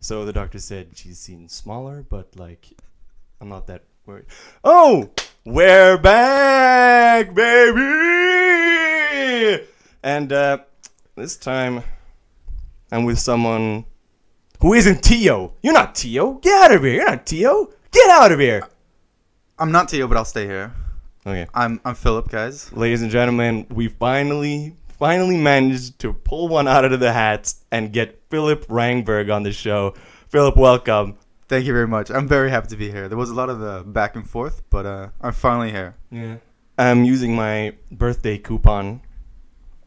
So the doctor said she's seen smaller, but like, I'm not that worried. Oh, we're back, baby! And this time, I'm with someone who isn't Tio. You're not Tio. Get out of here. You're not Tio. Get out of here. I'm not Tio, but I'll stay here. Okay. I'm Philip, guys. Ladies and gentlemen, we finally managed to pull one out of the hat and get Philip Rangberg on the show. Philip, welcome. Thank you very much. I'm very happy to be here. There was a lot of back and forth, but I'm finally here. Yeah. I'm using my birthday coupon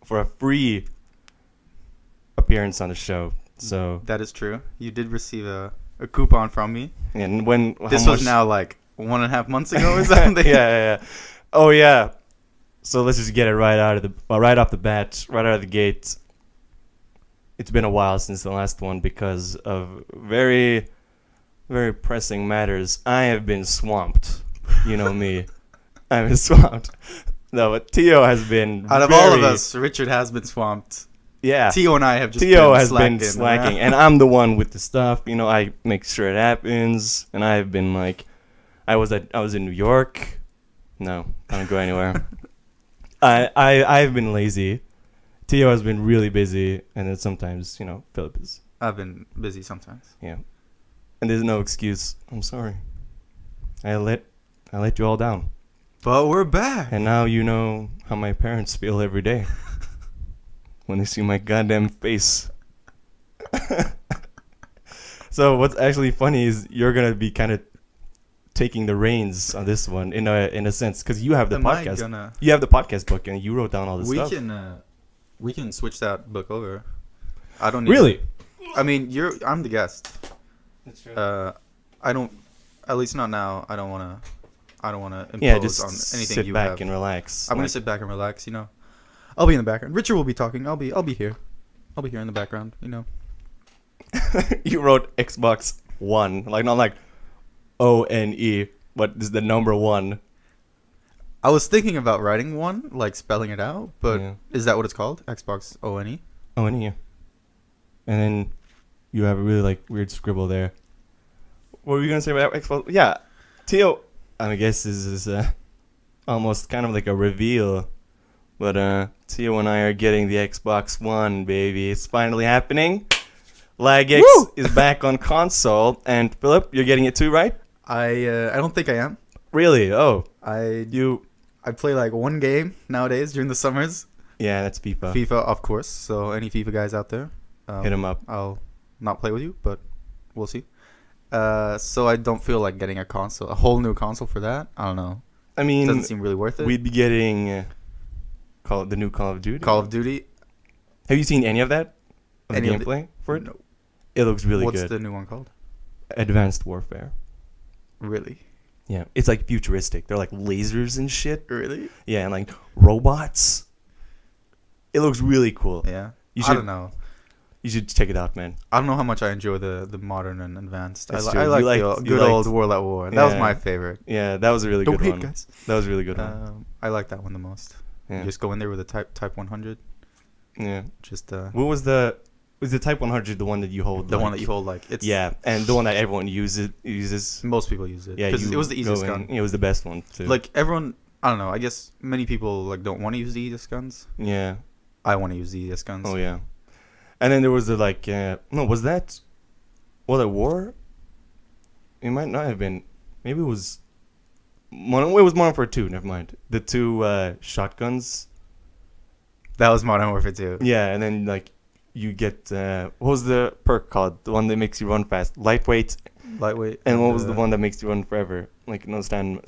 for a free appearance on the show. So That is true. You did receive a coupon from me. and when This was now like 1.5 months ago or something. yeah. Oh yeah. So let's just get it right off the bat, right out of the gate. It's been a while since the last one because of very, very pressing matters. I have been swamped. You know me. I've been swamped. No, but Tio has been Out of all of us, Richard has been swamped. Yeah. Tio and I have just Tio been has been slacking. slacking, and I'm the one with the stuff. You know, I make sure it happens, and I've been like, I was in New York. No, I don't go anywhere. I've been lazy. Tio has been really busy, and then sometimes, you know, Philip is. I've been busy sometimes. Yeah, and there's no excuse. I'm sorry. I let you all down, But we're back. and now you know how my parents feel every day when they see my goddamn face. So what's actually funny is you're gonna be kind of taking the reins on this one in a sense because you have the podcast. You have the podcast book and you wrote down all this stuff. We can switch that book over. I don't need Really? I mean, I'm the guest. That's true. I don't. At least not now. I don't wanna impose Yeah, just on anything sit you back have. and relax. I'm gonna sit back and relax. You know, I'll be in the background. Richard will be talking. I'll be here. I'll be here in the background. You know. You wrote Xbox One, like not like ONE, but this is the number one. I was thinking about writing one, like spelling it out, but Yeah. is that what it's called? Xbox ONE? ONE, yeah. And then you have a really like weird scribble there. What were you gonna say about Xbox? Yeah, Tio. I guess this is almost kind of like a reveal, but Tio and I are getting the Xbox One, baby. It's finally happening. LagX Woo! is back on console, and Philip, you're getting it too, right? I don't think I am. Really? Oh, I you? play like one game nowadays during the summers. Yeah, that's FIFA. FIFA, of course. So any FIFA guys out there, Hit him up. I'll not play with you, but we'll see. So I don't feel like getting a whole new console for that. I don't know. I It mean, doesn't seem really worth it. we'd be getting the new Call of Duty. Call of Duty. Have you seen any of that? Of Any the of the- gameplay for it? No. It looks really What's good. the new one called? Advanced Warfare. Really? Yeah, it's like futuristic. They're like lasers and shit. Really? Yeah, and like robots. It looks really cool. Yeah. You I should don't know. you should check it out, man. I don't know how much I enjoy the modern and advanced. That's I true. like You liked- the you good old liked- World at War. That was Yeah. my favorite. Yeah, that was a really Don't good hate, one. guys. That was a really good one. I like that one the most. Yeah. You just go in there with a Type 100. Yeah. Just What was the Type 100 the one that you hold? the like, one that you hold like it's Yeah, and the one that everyone uses. most people use it. Yeah, because it was the go easiest in- gun. It was the best one too. Like everyone, I don't know. I guess many people like don't want to use the easiest guns. yeah. I want to use the easiest guns. Oh yeah. And then there was the like no, was that World at War? It might not have been. Maybe it was Modern Warfare 2, never mind. The two shotguns. That was Modern Warfare 2. Yeah, and then like you get what was the perk called? The one that makes you run fast. Lightweight. Lightweight. And what was the one that makes you run forever? Like no stamina.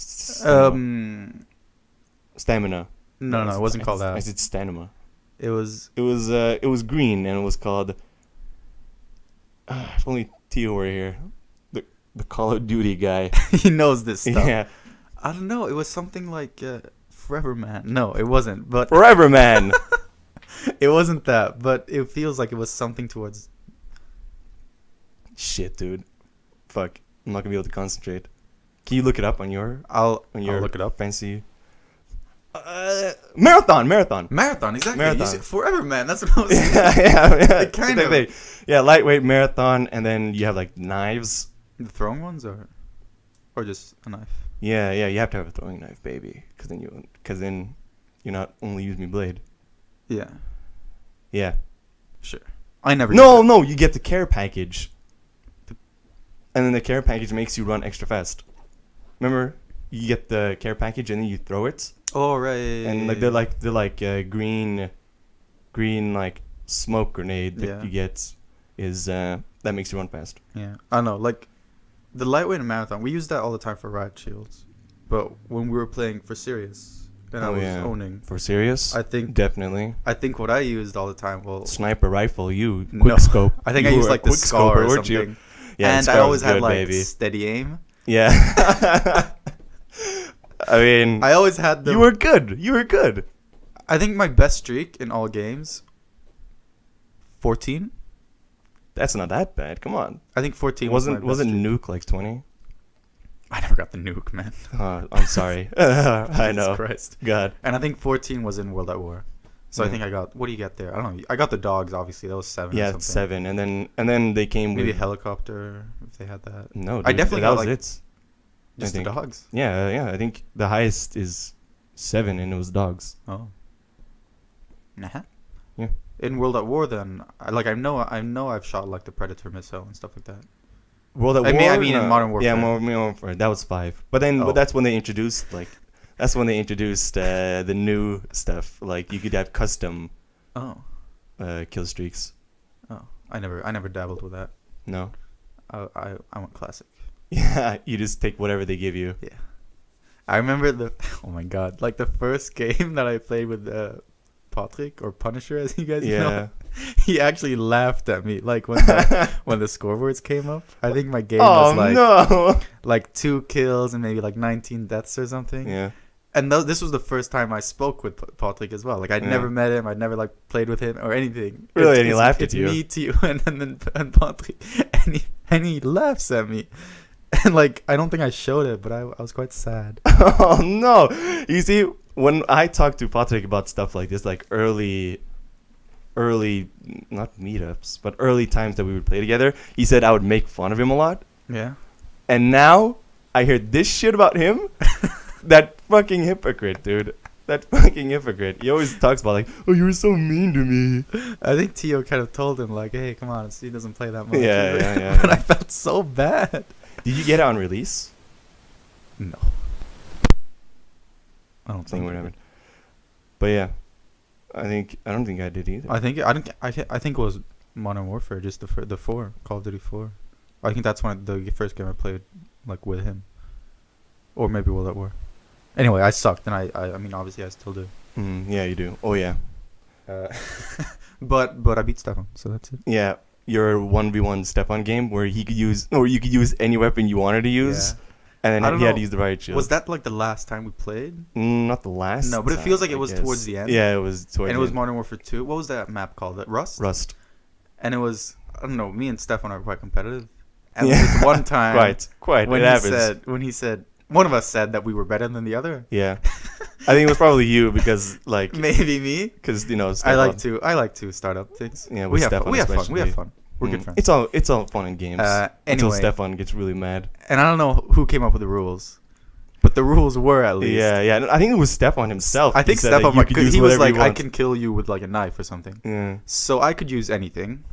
Stamina. No, it wasn't called I that. said stamina. It was It was green and it was called if only Tio were here. The Call of Duty guy. he knows this stuff. Yeah. I don't know. It was something like Forever Man. No, it wasn't. But Forever Man. it wasn't that. But it feels like it was something towards. Shit, dude. Fuck. I'm not gonna be able to concentrate. Can you look it up on your I'll on your look it up. fancy Marathon. Marathon, exactly. Marathon. You said forever, man. That's what I was saying. yeah. Kind of. Exactly. Yeah, lightweight marathon, and then you have like knives. The throwing ones, or just a knife? Yeah, you have to have a throwing knife, baby, because then you're not only use me blade. Yeah, Yeah. sure. I never. No, you get the care package, and then the care package makes you run extra fast. Remember, you get the care package and then you throw it, Oh right. and like they're like green like smoke grenade that Yeah. you get is that makes you run fast. Yeah, I know. Like the lightweight and marathon, we use that all the time for riot shields. But when we were playing for serious, and I was owning, For serious, I think definitely what I used all the time. Well, sniper rifle. You No. quick scope. I think I You used were a like the quick scar scoper, or weren't you? something. Yeah, and the I scar always was had good, like baby. steady aim. Yeah. I mean, I always had the. you were good. I think my best streak in all games. 14. That's not that bad. Come on. I think 14 was my best Wasn't streak. nuke like 20? I never got the nuke, man. I'm sorry. I know. Jesus Christ. God. And I think 14 was in World at War. So I Yeah. think I got. What do you get there? I don't know. I got the dogs. Obviously, that was 7. Yeah, or something. it's 7, and then they came Maybe a with helicopter if they had that. no. I Dude, definitely that got, was like, it. Just the think. dogs. Yeah. I think the highest is 7, and it was dogs. Oh. Nah. Yeah. In World at War, then, I know I've shot like the Predator missile and stuff like that. World at I War. mean in Modern Warfare. Yeah, Modern Warfare. That was 5. But then Oh. that's when they introduced the new stuff. Like you could have custom Oh. kill streaks. Oh. I never dabbled with that. No. I went classic. Yeah, you just take whatever they give you. Yeah. I remember oh my god, like the first game that I played with Patrick, or Punisher as you guys Yeah. know, he actually laughed at me like when when the scoreboards came up. I think my game Oh was like no. like 2 kills and maybe like 19 deaths or something. Yeah. And this was the first time I spoke with Patrick as well. Like I'd Yeah. never met him, I'd never like played with him or anything. Really? And he laughed at it's you? me to you and Patrick, and he laughs at me. And like I don't think I showed it, but I was quite sad. Oh no. You see, when I talk to Patrick about stuff like this, like early not meetups, but early times that we would play together, he said I would make fun of him a lot. Yeah. And now I hear this shit about him. That fucking hypocrite, dude. That fucking hypocrite. He always talks about like, oh, you were so mean to me. I think Tio kind of told him like, hey, come on, he doesn't play that much. Yeah. But I felt so bad. Did you get it on release? No. I don't Something think would happen. But yeah, I don't think I did either. I think it was Modern Warfare, just the 4, Call of Duty 4. I think that's when the first game I played like with him, or maybe World at War. Anyway, I sucked, and I mean obviously I still do. Yeah, you do. Oh yeah. But I beat Stefan, so that's it. Yeah, your 1v1 Stefan game where you could use any weapon you wanted to use, and I then don't he had know. to use the riot shield. Was that like the last time we played? Not the last? No, but it feels time, like it I was guess. towards the end. Yeah, it was towards And it the was end. Modern Warfare 2. What was that map called? Rust? Rust. And it was, I don't know, me and Stefan are quite competitive. And Yeah. this one time Quite. when It happens. he said one of us said that we were better than the other. Yeah, I think it was probably you because like Maybe me. because you know I Stefan, like to start up things. Yeah, we with have fun. Stefan We have fun. We especially. have fun. We're good friends. It's all fun in games until Anyway, Stefan gets really mad. and I don't know who came up with the rules, but the rules were at least. Yeah. I think it was Stefan himself. I think He said that Stefan, you like, could he use was whatever like, you I want. can kill you with like a knife or something. Yeah. So I could use anything,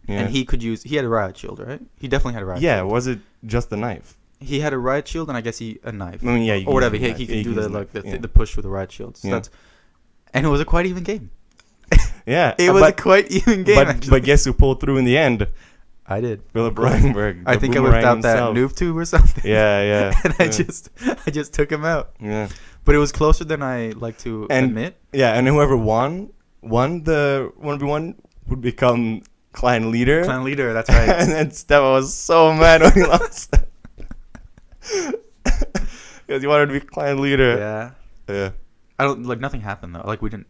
Yeah. and he had a riot shield, right? He definitely had a riot Yeah. shield. Was it just the knife? He had a riot shield, and I guess a knife. I mean, yeah. You Or whatever. can use a He knife. could Yeah, do you the can use a like knife. the, Yeah. the push with the riot shield. So Yeah. and it was a quite even game. Yeah. It was a quite even game. but actually. guess who pulled through in the end? I did. Philip Reinberg. I the think I boomerang whipped out that himself. noob tube or something. Yeah. and I yeah. just took him out. Yeah. But it was closer than I like to And- admit. Yeah, and whoever won the 1v1 would become clan leader. Clan leader, that's right. And then Stefan was so mad when he lost. Because he wanted to be clan leader. Yeah. Yeah. I don't like nothing happened though. Like we didn't.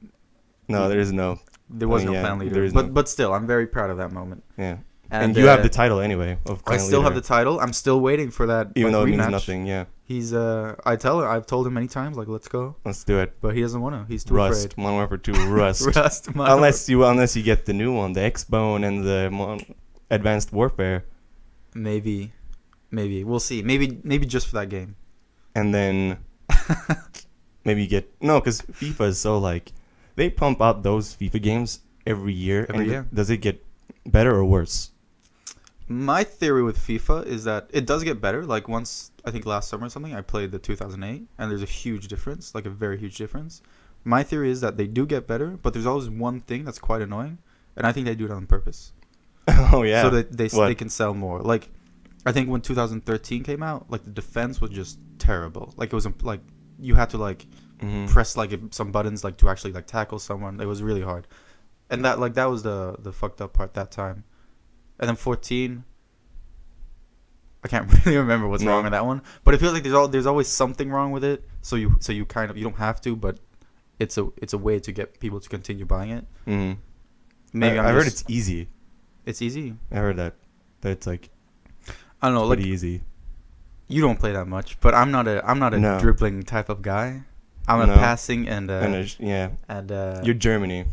No, there is no. There was I mean, no yeah, clan there leader. is But no- but still, I'm very proud of that moment. Yeah. And you have the title anyway of I clan still have leader, the title. I'm still waiting for that. even though it means rematch. nothing. Yeah, He's I've told him many times like let's go, let's do it. but he doesn't want to. He's too Rust, Modern Warfare 2, Rust. afraid. Rust. unless you get the new one, the X-Bone and the Advanced Warfare, maybe we'll see. Maybe just for that game. and then maybe you get because FIFA is so like they pump out those FIFA games every year. Every year. Does it get better or worse? My theory with FIFA is that it does get better. Like once, I think last summer or something, I played the 2008, and there's a huge difference, like a very huge difference. My theory is that they do get better, but there's always one thing that's quite annoying, and I think they do it on purpose. Oh yeah. So that they What? can sell more. Like, I think when 2013 came out, like the defense was just terrible. Like it was like you had to like Mhm. press like some buttons like to actually like tackle someone. It was really hard, and that was the fucked up part that time. And then 14, I can't really remember what's No. wrong with that one, but it feels like there's always something wrong with it. So you kind of, you don't have to, but it's a way to get people to continue buying it. Mhm. Maybe I heard it's easy. it's easy. I heard that it's like I don't know, like pretty easy. you don't play that much, but I'm not a No. dribbling type of guy. I'm a No. passing and Yeah, and you're Germany.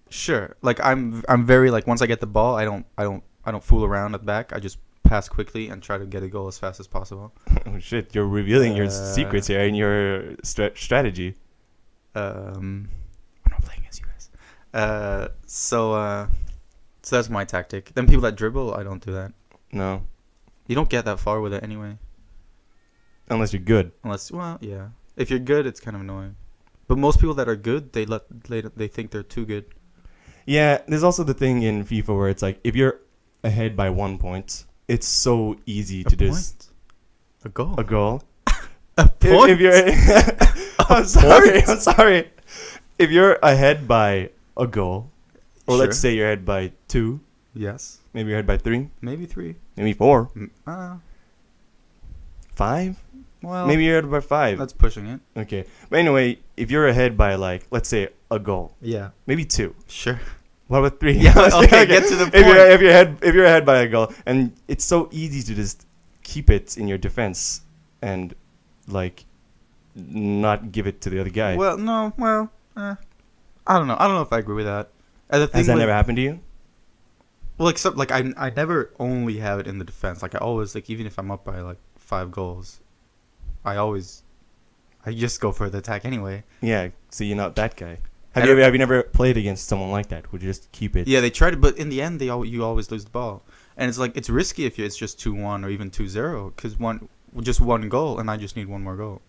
sure. Like I'm very like once I get the ball, I don't fool around at the back. I just pass quickly and try to get a goal as fast as possible. Oh shit, you're revealing your Uh, secrets here and your strategy. I'm not playing as you guys. So that's my tactic. Then people that dribble, I don't do that. No, You don't get that far with it anyway, unless you're good. unless yeah. If you're good, it's kind of annoying. But most people that are good, they think they're too good. Yeah, there's also the thing in FIFA where it's like if you're ahead by 1 point, it's so easy to just A goal. a goal. A point. If you're, I'm sorry. I'm sorry. If you're ahead by a goal, or let's Sure. say you're ahead by 2, Yes. maybe you're ahead by 3, Maybe 3. maybe 4, Uh, 5, well, maybe you're ahead by 5. that's pushing it. Okay, but anyway, if you're ahead by like let's say a goal, Yeah. maybe 2. Sure. What about 3? Yeah, okay, get to the If you're point. if you're ahead by a goal, and it's so easy to just keep it in your defense and like not give it to the other guy. Well, no. Well, I don't know. I don't know if I agree with that. And the thing Has that with- never happened to you? Well, except like I never only have it in the defense. Like I always like even if I'm up by like 5 goals, I just go for the attack anyway. Yeah, so you're not that guy. I Have you don't- have you never played against someone like that? Would you just keep it? Yeah, they tried it, but in the end, you always lose the ball, and it's like it's risky if it's just 2-1 or even 2-0 because just one goal, and I just need one more goal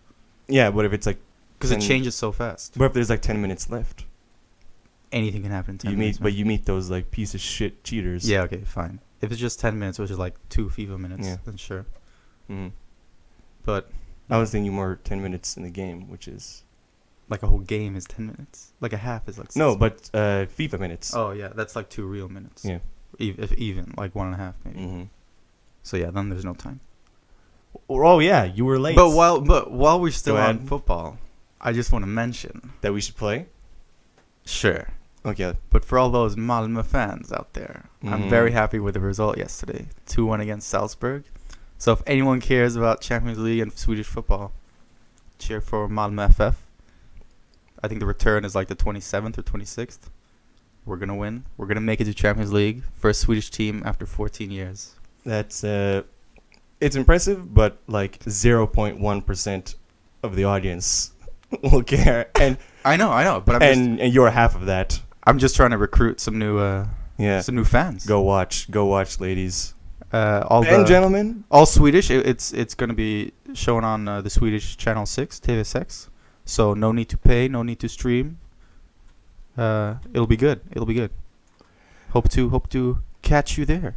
Yeah, but if it's like, because it Then- changes so fast. what if there's like 10 minutes left? Anything can happen in 10 You minutes. meet, but you meet those like piece of shit cheaters. Yeah, okay, fine. If it's just 10 minutes, which is like 2 FIFA minutes, Yeah. then sure. hmm But I was thinking more 10 minutes in the game, which is like a whole game is 10 minutes. Like a half is like 6 no, minutes. but FIFA minutes. Oh yeah, that's like 2 real minutes. Yeah. If even like 1.5 maybe. hmm So yeah, then there's no time. Oh yeah, you were late. But while we're still Go on ahead. football, I just want to mention. That we should play. Sure. Okay. But for all those Malmö fans out there, I'm Mhm. very happy with the result yesterday. 2-1 against Salzburg. So if anyone cares about Champions League and Swedish football, cheer for Malmö FF. I think the return is like the 27th or 26th. We're going to win. We're going to make it to Champions League for a Swedish team after 14 years. That's it's impressive, but like 0.1% of the audience will care, and I know, but and you're half of that. I'm just trying to recruit some new Yeah. some new fans. Go watch, ladies All and the, gentlemen. all Swedish. It's going to be shown on the Swedish channel 6, TV6. So no need to pay, no need to stream. It'll be good. It'll be good. Hope to catch you there.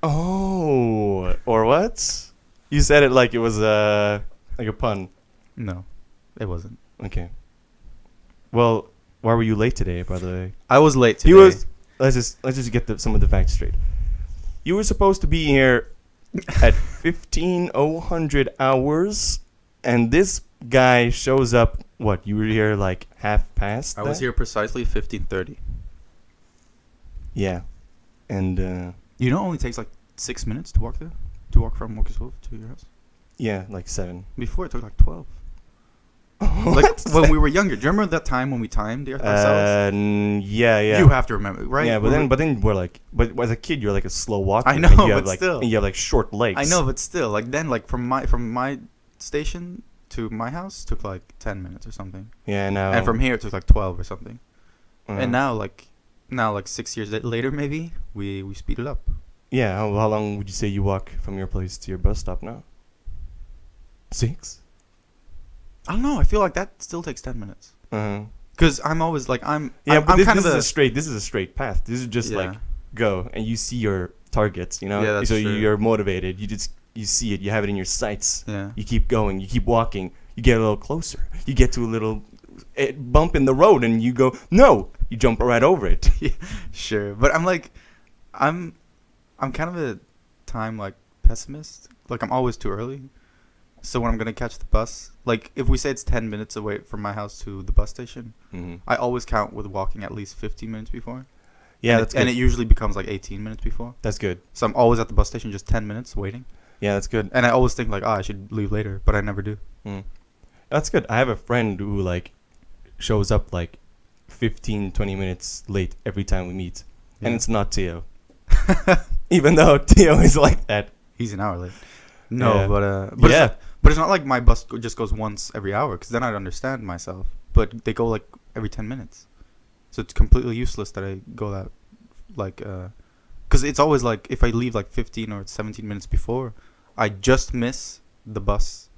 Oh, or what? You said it like it was like a pun. No, it wasn't. Okay. Well, why were you late today, by the way? I was late today. He was. Let's just get some of the facts straight. You were supposed to be here at 15:00 hours, and this guy shows up. What? You were here like half past. I was that? here precisely 15:30. Yeah, and You know, it only takes like 6 minutes to walk there, to walk from Walkerswolf to your house. Yeah, like 7. Before it took like 12. Like when we were younger. Do you remember that time when we timed ourselves? Yeah. You have to remember, right? Yeah, but then we're like, but as a kid you're like a slow walker. I know, and you have but like, still. and you have like short legs. I know, but still, like then, like from my station to my house took like 10 minutes or something, Yeah, now. and from here it took like 12 or something. uh, And now like 6 years later, maybe we speed it up. Yeah, how long would you say you walk from your place to your bus stop now? 6. I don't know. I feel like that still takes 10 minutes. Cause I'm always like Yeah, but I'm kind of this is a straight path. This is just like go and you see your targets, you know. Yeah, that's so true. you're motivated. You see it. You have it in your sights. Yeah. You keep going. You keep walking. You get a little closer. You get to a little bump in the road, and you go no. You jump right over it. Sure, but I'm kind of a time like pessimist. Like I'm always too early. So when I'm gonna catch the bus, like if we say it's 10 minutes away from my house to the bus station, I always count with walking at least 15 minutes before. Yeah, and it usually becomes like 18 minutes before. That's good. So I'm always at the bus station just 10 minutes waiting. Yeah, that's good. And I always think like, I should leave later, but I never do. That's good. I have a friend who like shows up like 15, 20 minutes late every time we meet, and it's not Theo. Even though Theo is like that. He's an hour late. No, Yeah. but Yeah. but it's not like my bus just goes once every hour, because then I'd understand myself. But they go like every 10 minutes, so it's completely useless that I go that like because it's always like if I leave like 15 or 17 minutes before, I just miss the bus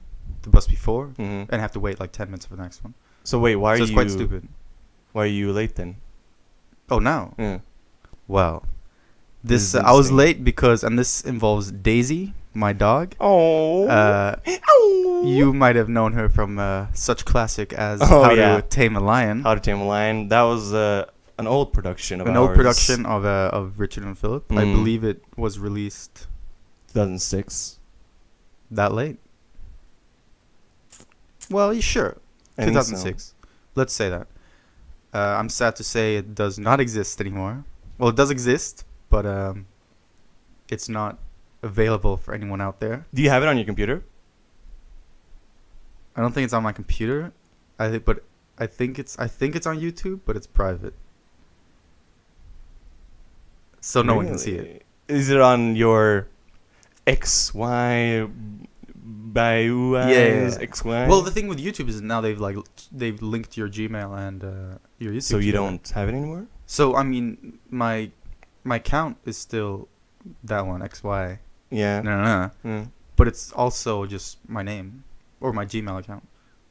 before, and have to wait like 10 minutes for the next one. So wait, why are So you? it's quite stupid. Why are you late then? Oh, now. Yeah. Well, This this is I was interesting. late because, and this involves Daisy, my dog. Oh. You might have known her from such classic as Oh, How yeah. to Tame a Lion. How to Tame a Lion. That was an old production of An ours. old production of Richard and Philip. I believe it was released 2006. that late. Well, sure. I think so. 2006. Let's say that. I'm sad to say it does not exist anymore. Well, it does exist, but it's not available for anyone out there. Do you have it on your computer? I don't think it's on my computer. I think it's on YouTube, but it's private, so no one can see it. Really? Is it on your XY Yeah. XY? Well, the thing with YouTube is now they've linked your Gmail and your YouTube. so you together. don't have it anymore? So I mean, my account is still that one XY. Yeah. No. Mm. But it's also just my name or my Gmail account.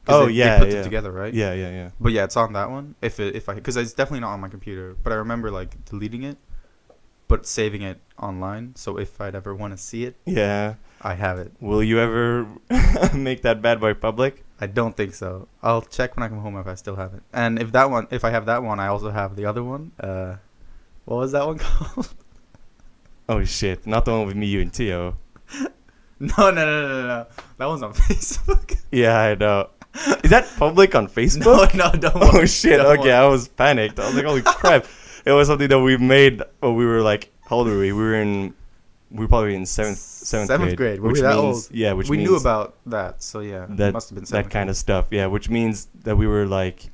Oh, they yeah, put yeah. it together, right? Yeah. But yeah, it's on that one. Because it's definitely not on my computer. But I remember like deleting it, but saving it online. So if I'd ever want to see it, Yeah. I have it. Will you ever make that bad boy public? I don't think so. I'll check when I come home if I still have it. And if I have that one, I also have the other one. What was that one called? Oh shit! Not the one with me, you, and Theo. No. That one's on Facebook. Yeah, I know. Is that public on Facebook? No, don't Oh worry. shit! Don't Okay, worry. I was panicked. I was like, "Holy crap!" It was something that we made when we were like, how old were we? We were probably in seventh grade. Were we that old? Yeah, which we means knew about that, so yeah, it that must have been that kind of stuff. Yeah, which means that we were like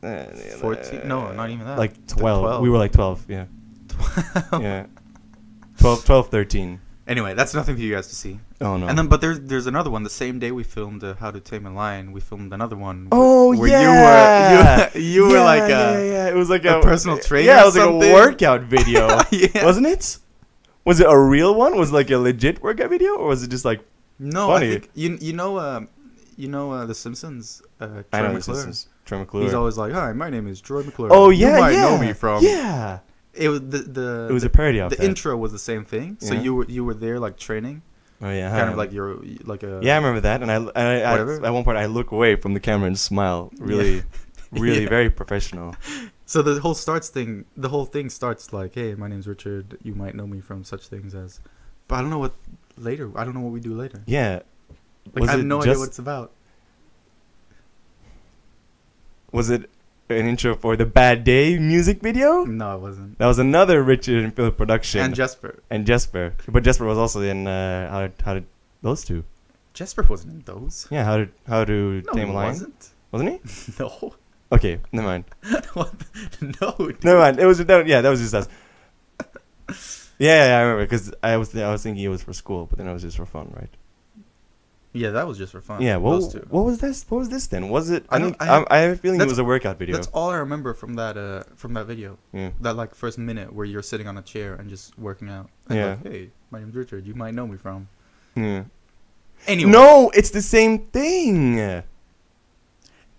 14. No, not even that. like 12. We were like 12. Yeah, 12. yeah. 12, 13. Anyway, that's nothing for you guys to see. Oh no. And then, but there's another one. The same day we filmed How to Tame a Lion, we filmed another one. Oh where yeah. you were like It was like a personal trainer. Yeah, it or was like something. a workout video. Yeah. Wasn't it? Was it a real one? Was it like a legit workout video, or was it just like? No, funny? I think you know The Simpsons. Troy I know McClure. this is Troy McClure. He's always like, "Hi, my name is Troy McClure." Oh yeah, you might yeah. know me from. Yeah. It was the. It was a parody of the that. intro was the same thing. So Yeah. you were there like training, Oh yeah. kind of like you're like a. Yeah, I remember that, and I Whatever. at one point I look away from the camera and smile, really, really Yeah. very professional. So the whole thing starts like, "Hey, my name's Richard. You might know me from such things as," but I don't know what later. I don't know what we do later. Yeah. Like I have no idea what it's about. Was it? an intro for the Bad Day music video? No, it wasn't. That was another Richard and Philip production. And Jesper. And Jesper. But Jesper was also in how did those two? Jesper wasn't in those. Yeah, how to No, Tame he a Lion? wasn't. Wasn't he? No. Okay, never mind. What? No. Dude. Never mind. It was that was just us. Yeah, I remember because I was thinking it was for school, but then it was just for fun, right? Yeah, that was just for fun. Yeah. those two. What was this? What was this then? Was it? I I don't- think I have- I have a feeling it that's- was a workout video. That's all I remember from that video. Yeah. That like first minute where you're sitting on a chair and just working out. And Yeah. like, hey, my name's Richard. You might know me from. Yeah. Anyway. No, it's the same thing.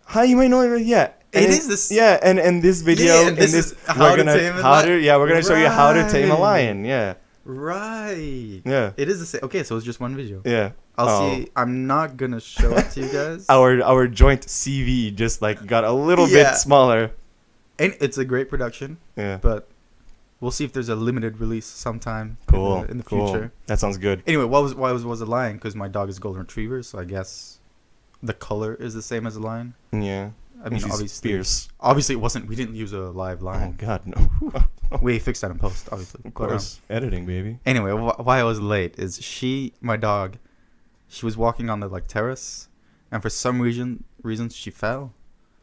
How you might know it? Yeah. It is this. Yeah, and this video, Yeah, and this this, is how to tame a lion. yeah, we're gonna show you how to tame a Right. lion. Yeah, Right. yeah, It is the same. Okay, so it's just one video. yeah. I'll Oh. see. I'm not gonna show it to you guys. Our joint CV just like got a little Yeah. bit smaller. And it's a great production, Yeah. but we'll see if there's a limited release sometime Cool. in the cool. future. That sounds good. Anyway, why was a lion? Because my dog is a golden retriever, so I guess the color is the same as a lion. Yeah. I mean, She's obviously, fierce. obviously it wasn't. We didn't use a live Oh lion. God, no. We fixed that in post, obviously. Of But, course, editing, baby. anyway, why I was late is my dog, she was walking on the like terrace, and for some reasons she fell.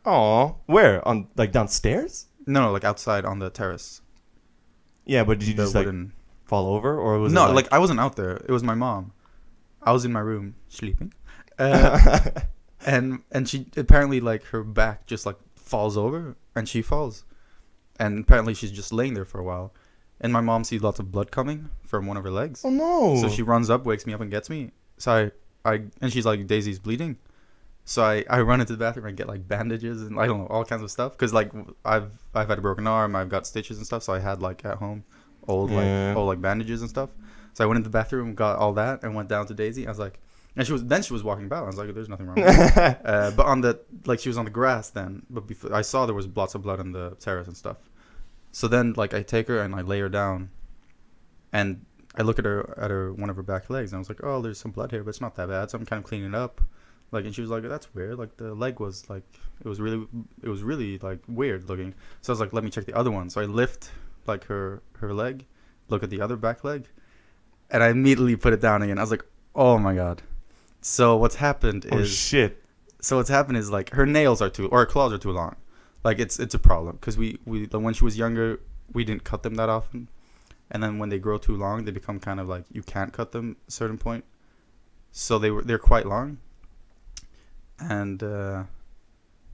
Oh, where on like downstairs? No, like outside on the terrace. Yeah, but did you The just like wooden. fall over, or was No, it like I wasn't out there. It was my mom. I was in my room sleeping, and she apparently like her back just like falls over and she falls, and apparently she's just laying there for a while, and my mom sees lots of blood coming from one of her legs. Oh no! So she runs up, wakes me up, and gets me. So I and she's like, Daisy's bleeding. So I run into the bathroom and get like bandages and I don't know, all kinds of stuff, because like I've had a broken arm, I've got stitches and stuff, so I had like at home old bandages and stuff. So I went into the bathroom, got all that, and went down to Daisy. I was like, and she was walking about. I was like, there's nothing wrong with her. But on the like she was on the grass then, but before I saw there was lots of blood on the terrace and stuff. So then like I take her and I lay her down, and I look at her one of her back legs, and I was like, oh, there's some blood here, but it's not that bad. So I'm kind of cleaning it up. Like, and she was like, that's weird. Like the leg was like, it was really like weird looking. So I was like, let me check the other one. So I lift like her leg, look at the other back leg, and I immediately put it down again. I was like, oh my God. So what's happened is, oh shit! so what's happened is like her nails or her claws are too long. Like it's a problem, because we when she was younger, we didn't cut them that often, and then when they grow too long, they become kind of like you can't cut them at a certain point. So they're quite long, and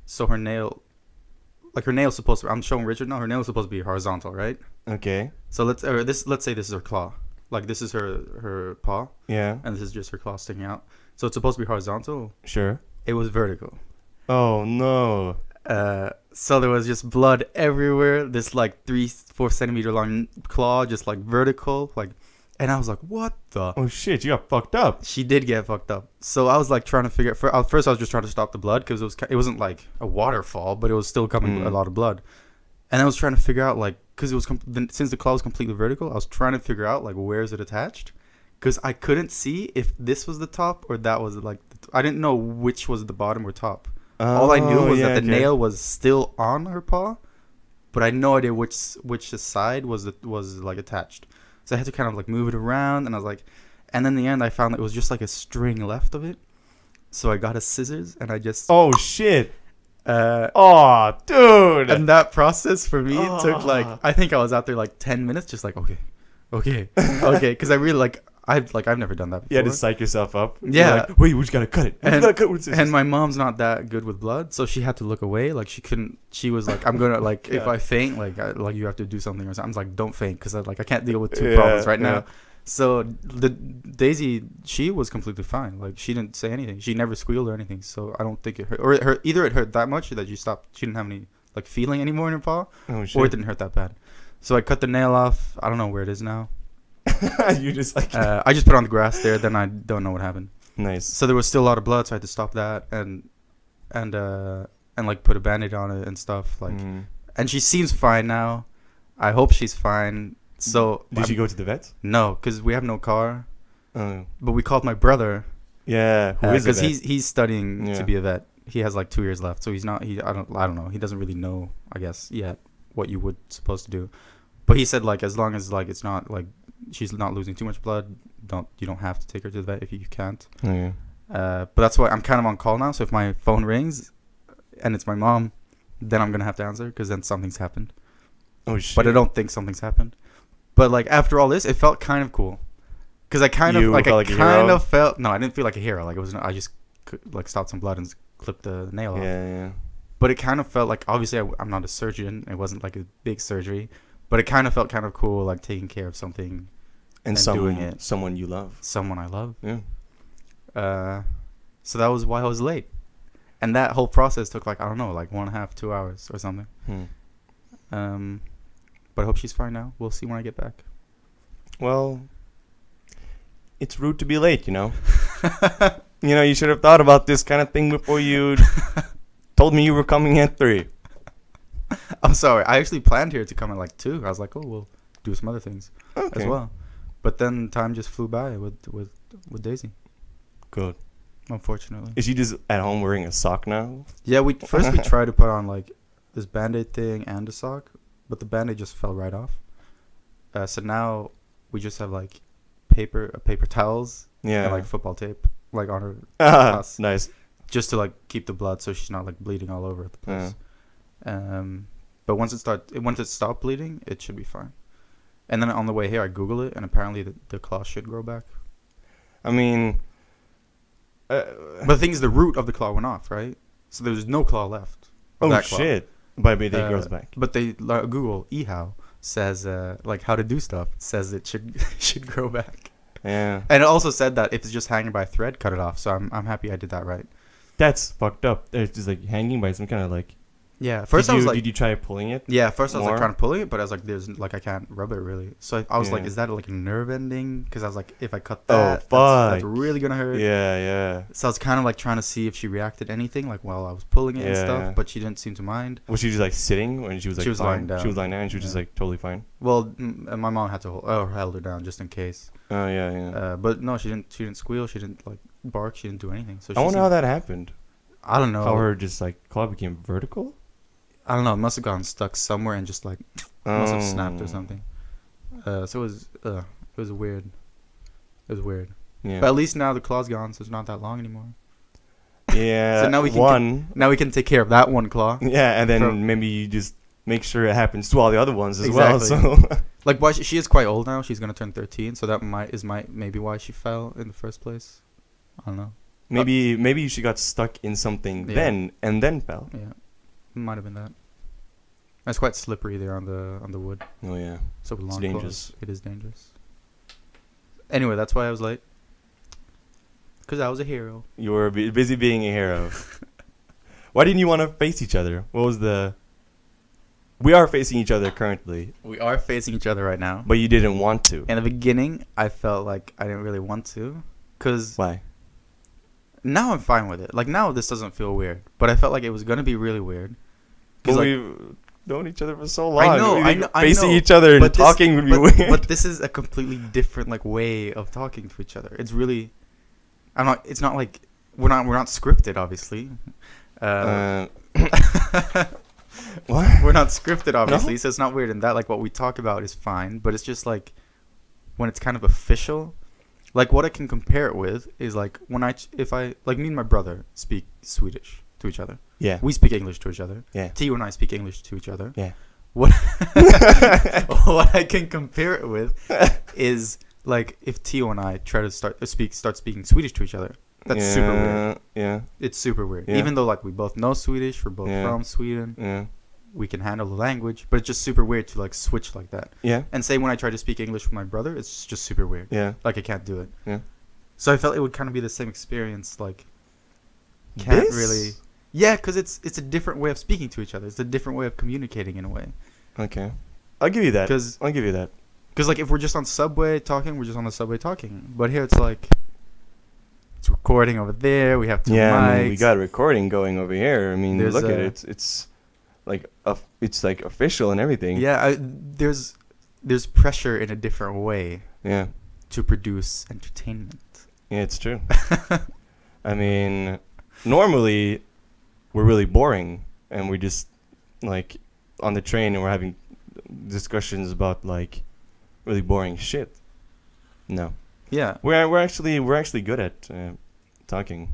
so her nail's supposed to. I'm showing Richard now. Her nail's supposed to be horizontal, right? Okay. So let's say this is her claw. Like this is her paw, Yeah. and this is just her claw sticking out. So it's supposed to be horizontal. Sure. It was vertical. Oh no! So there was just blood everywhere. This like 3-4 centimeter long claw, just like vertical, like, and I was like, what the? Oh shit! You got fucked up. She did get fucked up. So I was like trying to figure. First, I was just trying to stop the blood, because it wasn't like a waterfall, but it was still coming a lot of blood. And I was trying to figure out like, because it was since the claw was completely vertical, I was trying to figure out like where is it attached, because I couldn't see if this was the top or that was like I didn't know which was the bottom or top. All I knew was that the nail was still on her paw, but I had no idea which side was like attached. So I had to kind of like move it around, and I was like, and then in the end I found that it was just like a string left of it. So I got a scissors and I just Oh shit! Oh dude! and that process for me took like, Ah. I think I was out there like 10 minutes, just like okay, because I really like I've never done that before. You had to psych yourself up. Yeah. You're like, wait, we just gotta cut it. We And- gotta cut with scissors. And my mom's not that good with blood, so she had to look away. Like she couldn't. She was like, "I'm gonna like if Yeah. I faint, like you have to do something or something." I was like, "Don't faint," because I can't deal with two Yeah, problems right yeah. now. So the Daisy, she was completely fine. Like she didn't say anything. She never squealed or anything. So I don't think it hurt. Or either it hurt that much that you stopped. She didn't have any like feeling anymore in her paw, Oh or it shit! didn't hurt that bad. So I cut the nail off. I don't know where it is now. You just like I just put it on the grass there. Then I don't know what happened. nice. So there was still a lot of blood, so I had to stop that and like put a band-aid on it and stuff. Like, Mm. and she seems fine now. I hope she's fine. So Did she go to the vet? No, because we have no car. Oh But we called my brother yeah. Who is because it? he's studying Yeah. to be a vet. he has like 2 years left, so he's not. I don't know. He doesn't really know, I guess, yet what you would supposed to do. But he said like as long as like it's not like she's not losing too much blood, you don't have to take her to the vet if you can't. Yeah. But that's why I'm kind of on call now. So if my phone rings, and it's my mom, then I'm gonna have to answer because then something's happened. Oh shit. But I don't think something's happened. But like after all this, it felt kind of cool. Because I kind of You like felt I like a kind hero? of felt no, I didn't feel like a hero. Like it was I just like stopped some blood and clipped the nail off. Yeah. But it kind of felt like obviously I'm not a surgeon. It wasn't like a big surgery, but it kind of felt kind of cool, like taking care of something, And doing it. someone you love. someone I love. Yeah. So that was why I was late, and that whole process took like I don't know, like 1.5, 2 hours or something. But I hope she's fine now. We'll see when I get back. Well, it's rude to be late, you know. You should have thought about this kind of thing before you told me you were coming at 3. I'm sorry. I actually planned here to come at like 2. I was like, oh, we'll do some other things Okay. as well. But then time just flew by with Daisy, Good. unfortunately. Is she just at home wearing a sock now? Yeah, we tried to put on like this Band-Aid thing and a sock, but the Band-Aid just fell right off. So now we just have like paper towels Yeah. and like football tape like on her us. Nice. just to like keep the blood so she's not like bleeding all over the place. But once it stopped bleeding, it should be fine. And then on the way here, I Google it, and apparently the claw should grow back. I mean, But the thing is, the root of the claw went off, right? So there's no claw left. of oh that claw. shit! By the day it grows back. But Google eHow says like how to do stuff says it should grow back. Yeah. And it also said that if it's just hanging by a thread, cut it off. So I'm happy I did that right. That's fucked up. It's just like hanging by some kind of like. Yeah. First Did you try pulling it? Yeah, first I was like more? trying to pull it, but I was like, there's like I can't rub it really. So I was like, Yeah. is that like a nerve ending? Because I was like, if I cut Oh, that, that's fuck. really gonna hurt. Yeah. So I was kind of like trying to see if she reacted anything, like while I was pulling it and Yeah. stuff, but she didn't seem to mind. Was she just like sitting when she was like She was fine? lying down. She was lying down and she was just Yeah. like totally fine. Well, and my mom had to held her down just in case. Oh yeah. But no, she didn't squeal. She didn't like bark. She didn't do anything. So I wonder how that happened. I don't know. How her just like claw became vertical? I don't know. It must have gotten stuck somewhere and just like must have snapped or something. So it was weird. It was weird. Yeah. But at least now the claw's gone, so it's not that long anymore. Yeah. So now we can one. We can take care of that one claw. Yeah, and then From- maybe you just make sure it happens to all the other ones as Exactly. well. So Like why she is quite old now. She's gonna turn 13, so that maybe why she fell in the first place. I don't know. maybe she got stuck in something Yeah. then and then fell. Yeah, it might have been that. It's quite slippery there on the wood. Oh yeah. So with It's long dangerous. claws, it is dangerous. Anyway, that's why I was late. Cause I was a hero. You were busy being a hero. Why didn't you want to face each other? What was the? We are facing each other currently, We are facing each other right now. but you didn't want to. In the beginning, I felt like I didn't really want to, cause Why? now I'm fine with it. Like now, this doesn't feel weird, but I felt like it was gonna be really weird. Because Cause like, we've known each other for so long. I know, We I think know, I Facing know. each other and But this- talking would be but, weird. but this is a completely different like way of talking to each other. It's really, It's not like we're not scripted, obviously. What? We're not scripted, obviously, so it's not weird in that. Like what we talk about is fine, but it's just like when it's kind of official. Like what I can compare it with is like when if I like me and my brother speak Swedish to each other. Yeah. We speak English to each other. Yeah. Tio and I speak English to each other. Yeah. What what I can compare it with is like if Tio and I try to start speaking Swedish to each other. That's super weird. Yeah. It's super weird. Yeah. Even though like we both know Swedish, we're both Yeah. from Sweden, Yeah. we can handle the language, but it's just super weird to like switch like that. Yeah. And say when I try to speak English with my brother, it's just super weird. Yeah. Like I can't do it. Yeah. So I felt it would kind of be the same experience. Like can't This? really. Yeah, because it's a different way of speaking to each other. It's a different way of communicating in a way. Okay. I'll give you that. 'Cause- I'll give you that. Because like if we're just on subway talking, we're just on the subway talking. But here it's like it's recording over there. We have two Yeah, mics. I mean, we got a recording going over here. I mean, There's look at a- it. It's like it's like official and everything. Yeah, there's pressure in a different way Yeah. to produce entertainment. Yeah, it's true. I mean, normally were really boring, and we just like on the train and we're having discussions about like really boring shit. No, Yeah, we're actually good at talking.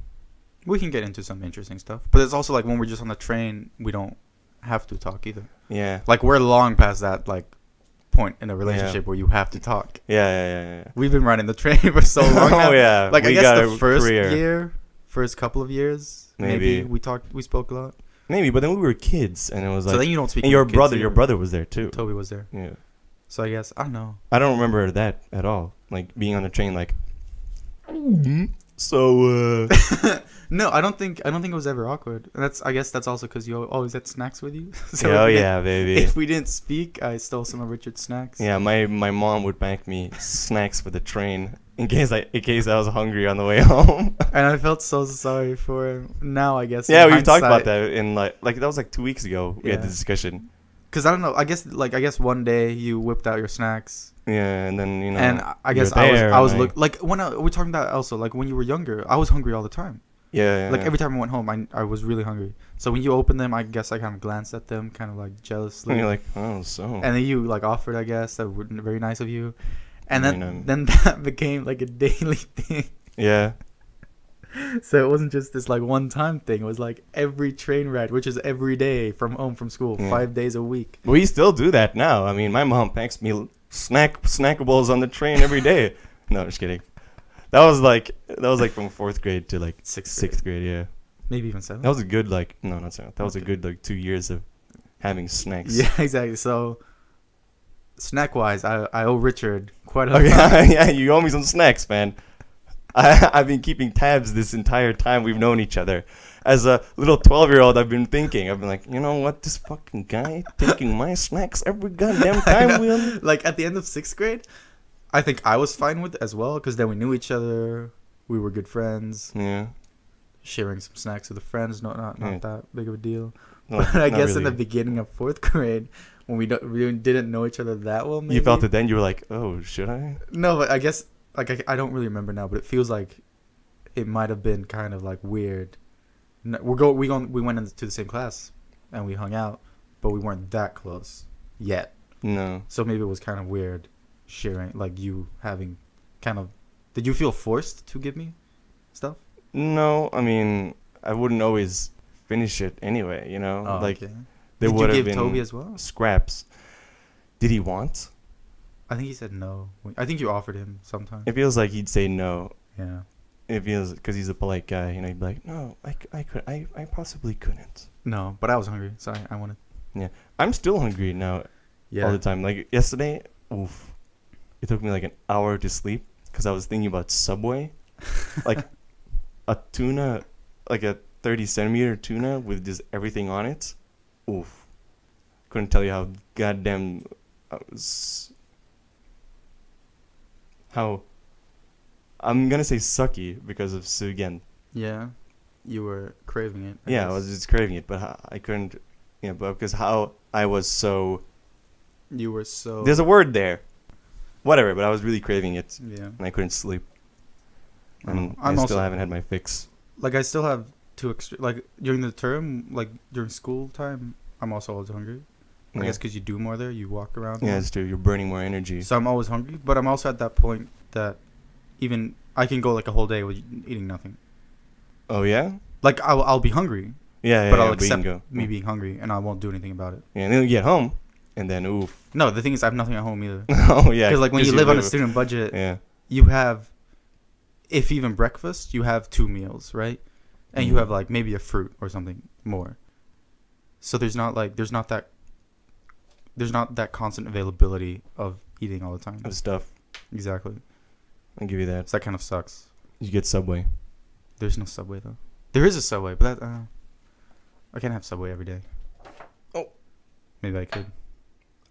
we can get into some interesting stuff, but it's also like when we're just on the train, we don't have to talk either. Yeah, Like we're long past that like point in a relationship where you have to talk. yeah. We've been riding the train for so long now. Oh yeah, Like I we guess got the a first career. first couple of years, Maybe. we spoke a lot. Maybe, but then we were kids, and it was So like, then you don't speak. and to your kids brother, either. your brother was there too. Toby was there. Yeah, So I guess I don't know. I don't remember that at all. Like being on the train, like. So. No, I don't think it was ever awkward. And I guess that's also because you always had snacks with you. So Oh if we yeah, baby. didn't- If we didn't speak, I stole some of Richard's snacks. Yeah, my mom would pack me snacks for the train in case I was hungry on the way home. And I felt so sorry for him. Now I guess. Yeah, we talked about that in like that was like 2 weeks ago. We had Yeah. the discussion. Because I don't know. I guess one day you whipped out your snacks. Yeah, and then And I guess I was like when we're talking about also like when you were younger, I was hungry all the time. Yeah. Like every time I went home, I was really hungry. So when you opened them, I guess I kind of glanced at them, kind of like jealously. And you're like, oh, so. And then you like offered, I guess, that were very nice of you. And Very then nice. that became like a daily thing. Yeah. So it wasn't just this like one time thing. It was like every train ride, which is every day from home from school, Yeah. 5 days a week. We still do that now. I mean, my mom packs me snackables on the train every day. No, just kidding. That was like from 4th grade to like Sixth grade. Yeah, Maybe even 7. that was a good like no, not 7th. That was a good like 2 years of having snacks. Yeah, exactly. So snack wise, I owe Richard quite a Oh lot. yeah, yeah. You owe me some snacks, man. I've been keeping tabs this entire time we've known each other. As a little 12-year-old, I've been like, you know what, this fucking guy taking my snacks every goddamn time we. Like at the end of 6th grade, I think I was fine with it as well because then we knew each other. We were good friends. Yeah. Sharing some snacks with the friends, not Yeah. that big of a deal. No, But I not guess in the really. beginning of 4th grade, when we didn't know each other that well, maybe. You felt it then. You were like, oh, should I? No, but I guess like I don't really remember now, but it feels like it might have been kind of like weird. We went into the same class and we hung out, but we weren't that close yet. No. So maybe it was kind of weird sharing, like you having kind of. Did you feel forced to give me stuff? No, I mean, I wouldn't always finish it anyway, you know? Oh, like, okay. there Did would you have give been Toby as well? scraps. Did he want? I think he said no. I think you offered him sometime. It feels like he'd say no. Yeah. It feels, because he's a polite guy, you know, he'd be like, no, I possibly couldn't. No, but I was hungry, so I wanted. I'm still hungry now Yeah. all the time. Like, yesterday, oof, it took me like an hour to sleep because I was thinking about Subway. Like, a tuna, like a 30-centimeter tuna with just everything on it. Oof. Couldn't tell you how goddamn... how... I'm gonna say sucky because of Sugen. Yeah. You were craving it. Yeah, I guess. was just craving it, but I couldn't... Yeah, but because how I was so... You were so. There's a word there. Whatever, but I was really craving it, Yeah. and I couldn't sleep. And I'm I also still haven't had my fix. like I still have two extra like during the term, like during school time, I'm also always hungry. I Yeah. guess because you do more there, you walk around. Yeah, more. it's true. You're burning more energy. So I'm always hungry, but I'm also at that point that even I can go like a whole day with eating nothing. Oh yeah. Like I'll be hungry, Yeah, yeah. but yeah, I'll you can accept go. me being hungry, and I won't do anything about it. Yeah, and then you get home, and then oof. No, the thing is, I have nothing at home either. Oh yeah. Because like when you live on a student budget, Yeah. you have, if even breakfast, you have 2 meals, right? And you Mhm. have like maybe a fruit or something more. So there's not that constant availability of eating all the time. Of stuff. Exactly. I'll give you that. So that kind of sucks. You get Subway. There's no Subway though. There is a Subway, but that I can't have Subway every day. Oh. Maybe I could.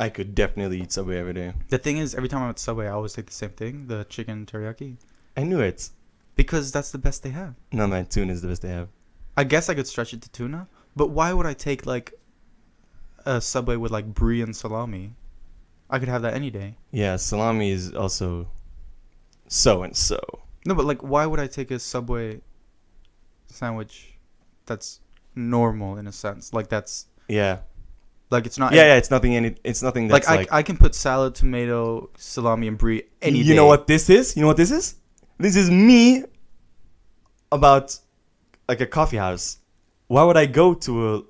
I could definitely eat Subway every day. The thing is, every time I'm at Subway, I always take the same thing, the chicken teriyaki, I knew it. because that's the best they have. No man, tuna is the best they have. I guess I could stretch it to tuna, but why would I take like a Subway with like brie and salami? I could have that any day. Yeah, salami is also so and so. No, but like, why would I take a Subway sandwich that's normal in a sense. Like that's Yeah. like it's not. Yeah, it's nothing. It's nothing that's like I can put salad, tomato, salami, and brie any day. You know what this is? You know what this is? This is me about like a coffee house. Why would I go to a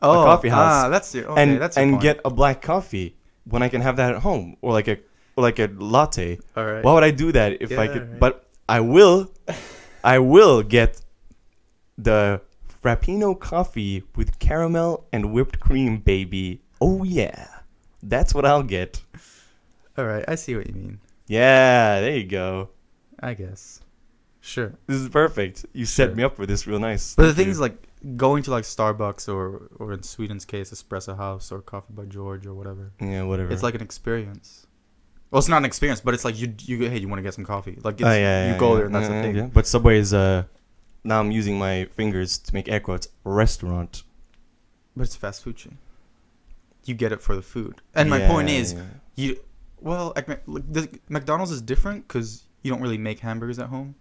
coffee house that's your, okay, that's your and point. get a black coffee when I can have that at home, or like a latte? All right. Why would I do that if I Yeah, could? right. But I will get the Frappuccino coffee with caramel and whipped cream, baby. Oh yeah, that's what I'll get. All right, I see what you mean. Yeah, there you go. I guess. Sure. This is perfect. You set Sure. me up for this real nice. But the Thank thing you. is, like, going to, like, Starbucks or in Sweden's case, Espresso House or Coffee by George or whatever. Yeah, whatever. It's like an experience. Well, it's not an experience, but it's like hey, you want to get some coffee? Like, it's, Oh, yeah, you yeah, go yeah, there and that's yeah, the thing. yeah. But Subway is now I'm using my fingers to make air quotes, restaurant. But it's fast food chain. You get it for the food. And my point is, yeah. McDonald's is different because you don't really make hamburgers at home.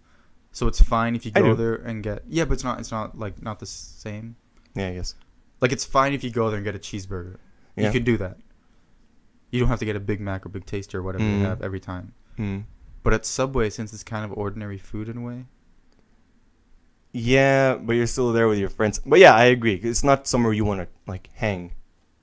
So it's fine if you I go do. there and get... Yeah, but it's not like, not the same. Yeah, I guess. Like, it's fine if you go there and get a cheeseburger. Yeah. You could do that. You don't have to get a Big Mac or Big Tasty or whatever they have every time. Mm. But at Subway, since it's kind of ordinary food in a way... Yeah, but you're still there with your friends. But yeah, I agree. It's not somewhere you want to like hang.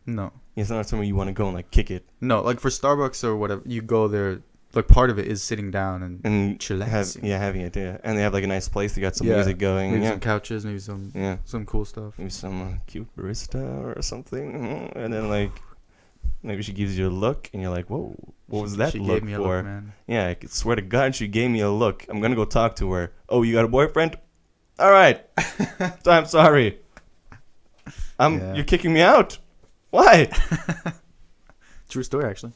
No. It's not somewhere you want to go and like kick it No, like for Starbucks or whatever, you go there... Like, part of it is sitting down and and chillaxing. having it. Yeah, and they have like a nice place. They got some Yeah. music going. Maybe Yeah, some couches, maybe some yeah. cool stuff. Maybe some cute barista or something. And then like maybe she gives you a look, and you're like, whoa, what was that She look gave me a for? look, man. Yeah, I could swear to God, she gave me a look. I'm gonna go talk to her. Oh, you got a boyfriend? All right. I'm sorry. Yeah. You're kicking me out. Why? True story, actually.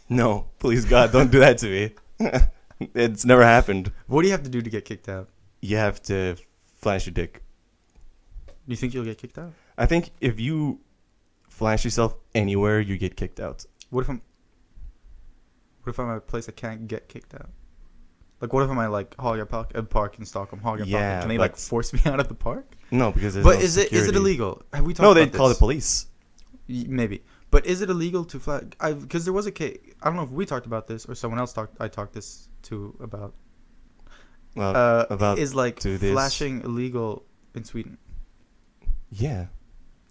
No, please God, don't do that to me. It's never happened. What do you have to do to get kicked out? You have to flash your dick. Do you think you'll get kicked out? I think if you flash yourself anywhere, you get kicked out. What if I'm at a place I can't get kicked out? Like, what if I'm at like Haga Park in Stockholm? Haga Yeah, Park. Can they but- like force me out of the park? No, because there's But no is it security. illegal? Have we talked No, about they'd call the this? police. Maybe. But is it illegal to flash? Because there was a case. I don't know if we talked about this or someone else talked. I talked this to about. Well, about is like to this. flashing illegal in Sweden? Yeah,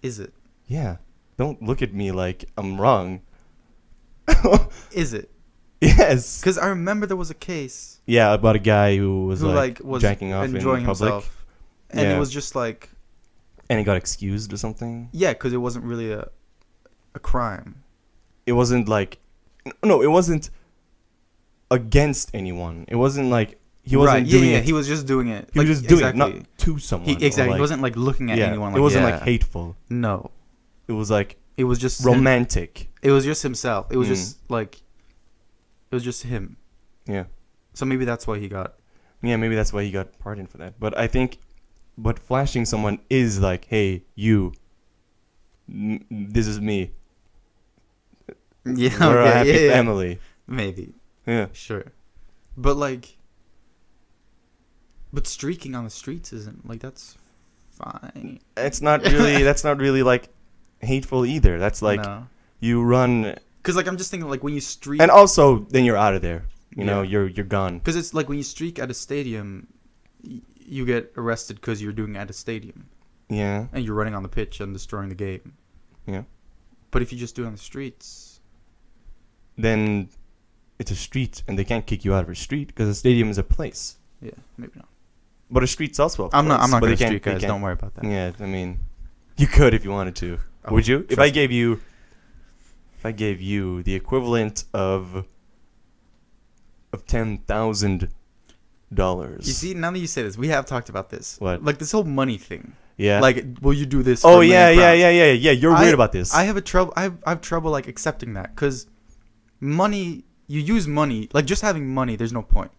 Is it? yeah. Don't look at me like I'm wrong. Is it? Yes. Because I remember there was a case Yeah, about a guy who was who like was jacking off enjoying in public, himself, and Yeah. it was just like and he got excused or something. yeah, because it wasn't really a crime. It wasn't like, no, it wasn't against anyone. It wasn't like he wasn't right. doing yeah, it. he was just doing it. He was just doing it, exactly. not to someone. or, Exactly. like- He wasn't like looking at yeah, anyone. Like, it wasn't yeah. like hateful. No, It was like it was just romantic. It was just himself. It was Mm. just like, it was just him. Yeah. So maybe that's why he got. Yeah, maybe that's why he got pardoned for that. But I think, but flashing someone is like, hey, you, this is me. Yeah. We're a okay, happy yeah. family. Maybe. Yeah. Sure. But like. But streaking on the streets isn't like that's fine. It's not really, that's not really like hateful either. That's like, no. you run, Because like I'm just thinking like when you streak. and also then you're out of there. You know, Yeah. you're gone. Because it's like when you streak at a stadium, you get arrested because you're doing it at a stadium Yeah. and you're running on the pitch and destroying the game. Yeah. But if you just do it on the streets, Then it's a street, and they can't kick you out of a street because a stadium is a place. yeah, maybe not. But a street's also a place. I'm not but gonna they can't- streak, they guys. can't- Don't worry about that. Yeah, I mean, you could if you wanted to. Oh, Would you? If trust I me. gave you, the equivalent of $10,000. You see, now that you say this, we have talked about this. What? Like this whole money thing. Yeah. Like, will you do this? Oh for a yeah, million yeah, crowns? yeah. You're weird about this. I have a trouble. I have trouble like accepting that because money. You use money like just having money. There's no point.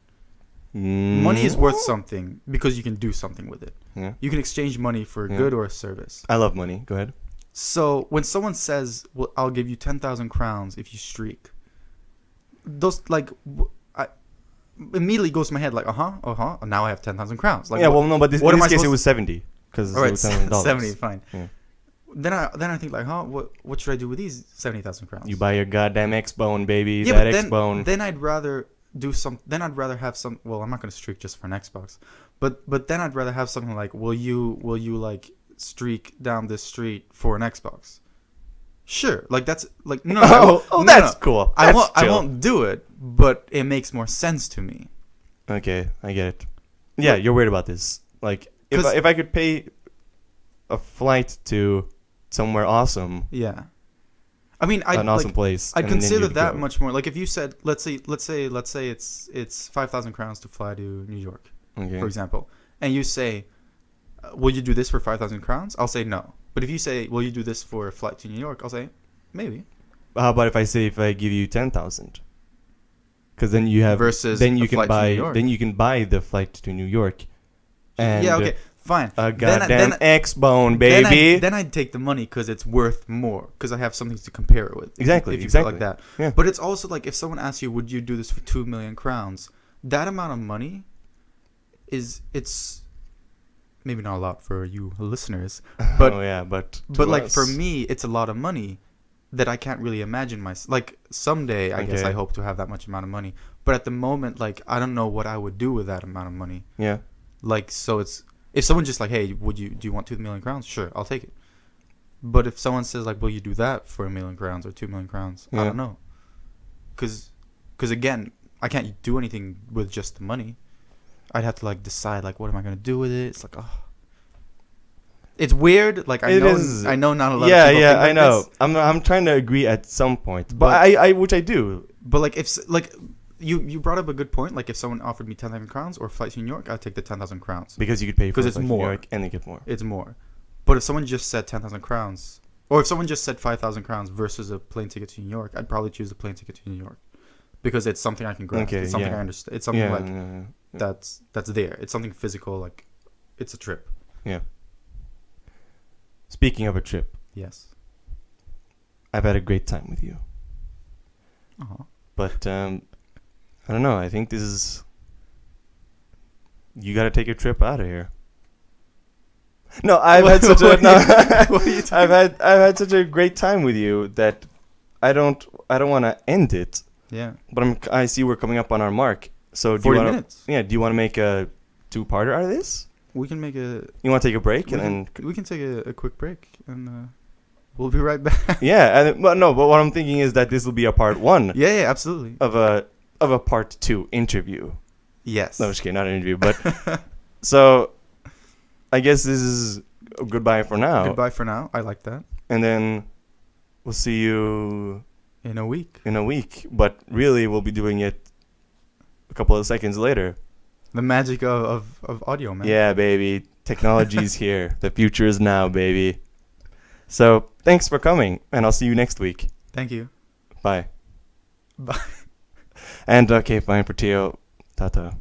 Money is worth something because you can do something with it. Yeah. You can exchange money for a Yeah. good or a service. I love money. Go ahead. So when someone says, "Well, I'll give you 10,000 crowns if you streak," those like, I immediately goes to my head like, now I have 10,000 crowns. Like, yeah. what- Well, no, but what in am this I case it supposed was 70 because All right, $70. 70, fine. Yeah. Then I think like, huh, what should I do with these 70,000 crowns? You buy your goddamn X-Bone, baby. Yeah, that but X-Bone. then I'd rather do some. Then I'd rather have some. Well, I'm not gonna streak just for an Xbox, but then I'd rather have something like, will you like streak down this street for an Xbox? Sure, like that's like no. That's cool. I That's chill. won't do it, but it makes more sense to me. Okay, I get it. Yeah, you're weird about this. Like, if 'Cause- if I could pay a flight to somewhere awesome, Yeah, I mean, an awesome place, I'd and then consider you'd that go. much more. Like if you said, let's say it's 5,000 crowns to fly to New York, Okay. for example, and you say, will you do this for 5,000 crowns? I'll say no. But if you say, will you do this for a flight to New York? I'll say, maybe. How about if I give you 10,000? Because then you have Versus then you a can flight to buy New York. then you can buy the flight to New York. And Yeah, okay, fine. a Then- goddamn then- X-Bone, Then baby. Then I'd take the money because it's worth more because I have something to compare it with. Exactly, If you feel exactly. like that. Yeah. But it's also like if someone asks you, would you do this for 2 million crowns? That amount of money it's maybe not a lot for you listeners, but oh yeah, but but to like us. for me, it's a lot of money that I can't really imagine myself. Like someday, I guess Okay. I hope to have that much amount of money. But at the moment, like I don't know what I would do with that amount of money. yeah, Like so, it's if someone just like, hey, do you want 2 million crowns? Sure, I'll take it. But if someone says like, will you do that for 1 million crowns or 2 million crowns? I Yeah. don't know. Cause again, I can't do anything with just the money. I'd have to like decide like, what am I gonna do with it? It's like, oh. It's weird. Like It is. I know not a lot. yeah, of people yeah. think like I know. this, I'm trying to agree at some point, but But- I which I do. but like if like you brought up a good point. Like if someone offered me 10,000 crowns or flight to New York, I'd take the 10,000 crowns. Because you could pay for 'Cause it it's like New more. York and you get more. It's more. But if someone just said 10,000 crowns, or if someone just said 5,000 crowns versus a plane ticket to New York, I'd probably choose the plane ticket to New York because it's something I can grasp. Okay, It's something yeah. I understand. It's something Yeah, like yeah, that's there. It's something physical. Like it's a trip. yeah. Speaking of a trip, Yes. I've had a great time with you. Uh-huh. But I don't know. I think this is. You gotta take a trip out of here. No, I've had such a What no. are you I've had such a great time with you that I don't want to end it. Yeah. But I see we're coming up on our mark. So do 40 you want minutes. to? Yeah. Do you want to make a two-parter out of this? We can make a. You want to take a break We and can, we can take a quick break and we'll be right back. yeah. And but no. But what I'm thinking is that this will be a part one Yeah, absolutely. of a part two interview. Yes. No, just kidding, not an interview. But so I guess this is a goodbye for now. Goodbye for now. I like that. And then we'll see you In a week. in a week. But really, we'll be doing it a couple of seconds later. The magic of audio, man. Yeah, baby. Technology's here. The future is now, baby. So thanks for coming, and I'll see you next week. Thank you. Bye. Bye. And okay, fine for Tio. Tata.